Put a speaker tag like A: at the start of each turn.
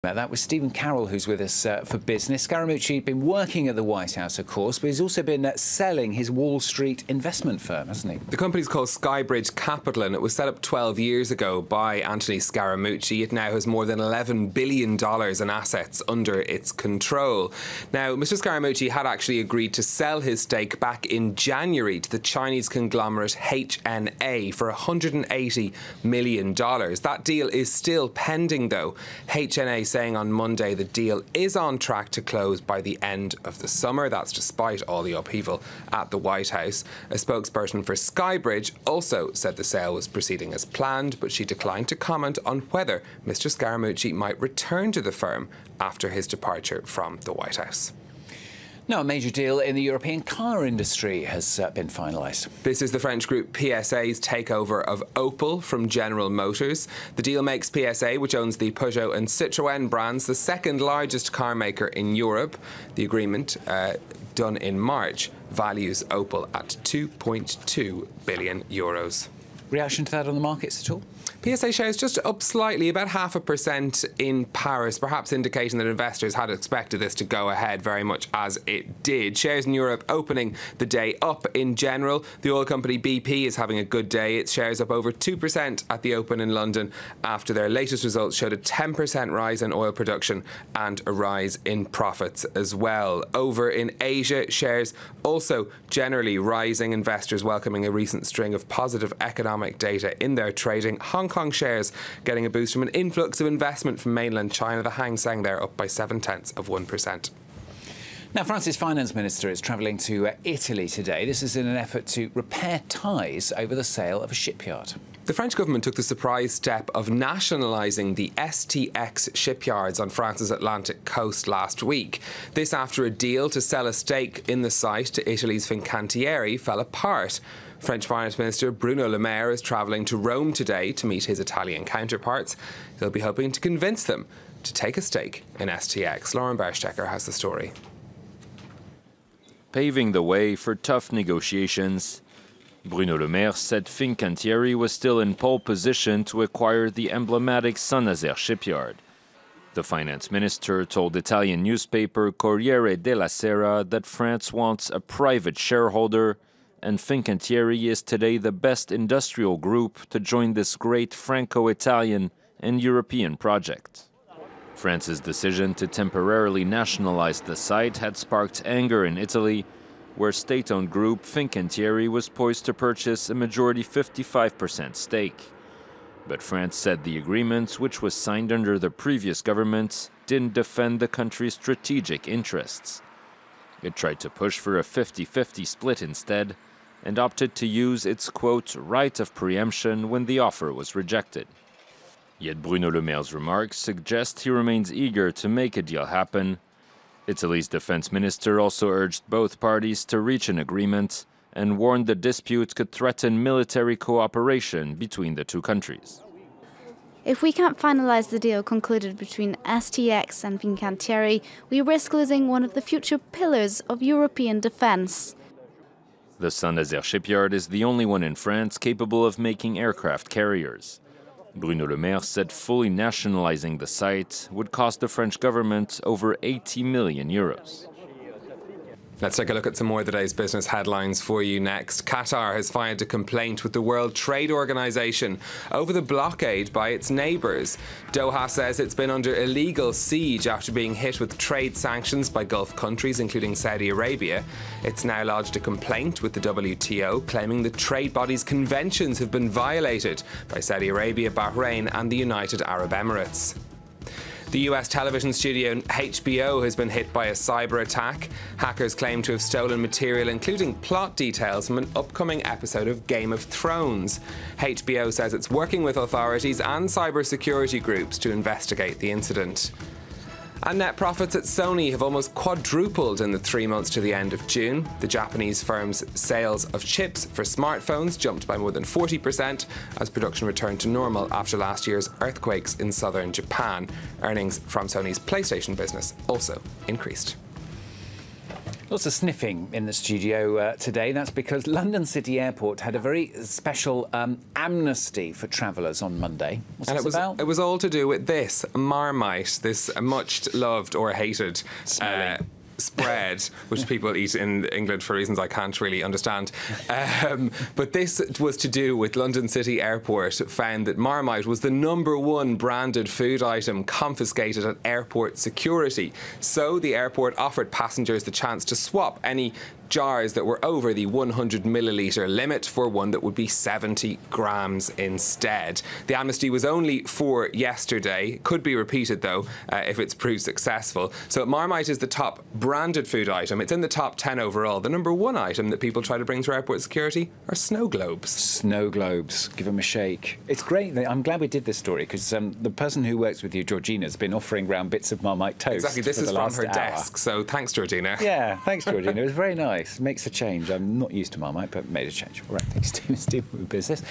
A: That was Stephen Carroll, who's with us for business. Scaramucci had been working at the White House, of course, but he's also been selling his Wall Street investment firm, hasn't he?
B: The company's called Skybridge Capital, and it was set up 12 years ago by Anthony Scaramucci. It now has more than $11 billion in assets under its control. Now, Mr. Scaramucci had actually agreed to sell his stake back in January to the Chinese conglomerate HNA for $180 million. That deal is still pending, though. HNA saying on Monday the deal is on track to close by the end of the summer. That's despite all the upheaval at the White House. A spokesperson for Skybridge also said the sale was proceeding as planned, but she declined to comment on whether Mr. Scaramucci might return to the firm after his departure from the White House.
A: Now, a major deal in the European car industry has been finalised.
B: This is the French group PSA's takeover of Opel from General Motors. The deal makes PSA, which owns the Peugeot and Citroën brands, the second largest car maker in Europe. The agreement, done in March, values Opel at €2.2 billion.
A: Reaction to that on the markets at all?
B: PSA shares just up slightly, about 0.5% in Paris, perhaps indicating that investors had expected this to go ahead very much as it did. Shares in Europe opening the day up in general. The oil company BP is having a good day. Its shares up over 2% at the open in London after their latest results showed a 10% rise in oil production and a rise in profits as well. Over in Asia, shares also generally rising. Investors welcoming a recent string of positive economic data in their trading. Hong Kong shares getting a boost from an influx of investment from mainland China. The Hang Seng there up by 0.7%.
A: Now, France's finance minister is travelling to Italy today. This is in an effort to repair ties over the sale of a shipyard.
B: The French government took the surprise step of nationalising the STX shipyards on France's Atlantic coast last week. This after a deal to sell a stake in the site to Italy's Fincantieri fell apart. French Finance Minister Bruno Le Maire is travelling to Rome today to meet his Italian counterparts. He'll be hoping to convince them to take a stake in STX. Lauren Berstecker has the story.
C: Paving the way for tough negotiations, Bruno Le Maire said Fincantieri was still in pole position to acquire the emblematic Saint-Nazaire shipyard. The finance minister told Italian newspaper Corriere della Sera that France wants a private shareholder, and Fincantieri is today the best industrial group to join this great Franco-Italian and European project. France's decision to temporarily nationalize the site had sparked anger in Italy, where state-owned group Fincantieri was poised to purchase a majority 55% stake. But France said the agreement, which was signed under the previous government, didn't defend the country's strategic interests. It tried to push for a 50-50 split instead, and opted to use its, quote, right of preemption when the offer was rejected. Yet Bruno Le Maire's remarks suggest he remains eager to make a deal happen. Italy's defense minister also urged both parties to reach an agreement and warned the dispute could threaten military cooperation between the two countries.
D: If we can't finalize the deal concluded between STX and Fincantieri, we risk losing one of the future pillars of European defense.
C: The Saint-Nazaire shipyard is the only one in France capable of making aircraft carriers. Bruno Le Maire said fully nationalizing the site would cost the French government over €80 million.
B: Let's take a look at some more of the day's business headlines for you next. Qatar has filed a complaint with the World Trade Organization over the blockade by its neighbours. Doha says it's been under illegal siege after being hit with trade sanctions by Gulf countries, including Saudi Arabia. It's now lodged a complaint with the WTO, claiming the trade body's conventions have been violated by Saudi Arabia, Bahrain and the United Arab Emirates. The US television studio HBO has been hit by a cyber attack. Hackers claim to have stolen material, including plot details from an upcoming episode of Game of Thrones. HBO says it's working with authorities and cybersecurity groups to investigate the incident. And net profits at Sony have almost quadrupled in the 3 months to the end of June. The Japanese firm's sales of chips for smartphones jumped by more than 40% as production returned to normal after last year's earthquakes in southern Japan. Earnings from Sony's PlayStation business also increased.
A: Lots of sniffing in the studio today. That's because London City Airport had a very special amnesty for travellers on Monday. What's this about?
B: It was all to do with this Marmite, this much loved or hated spread, which people eat in England for reasons I can't really understand. But this was to do with London City Airport found that Marmite was the #1 branded food item confiscated at airport security. So the airport offered passengers the chance to swap any jars that were over the 100 millilitre limit for one that would be 70 grams instead. The amnesty was only for yesterday, could be repeated though if it's proved successful. So Marmite is the top branded food item. It's in the top 10 overall. The #1 item that people try to bring through airport security are snow globes.
A: Snow globes, give them a shake. It's great. I'm glad we did this story because the person who works with you, Georgina, has been offering round bits of Marmite toast.
B: Exactly, this is from her desk, so thanks, Georgina.
A: Yeah, thanks, Georgina. It was very nice. Makes a change. I'm not used to Marmite, but made a change. All right, thanks, Stephen. Stephen with business.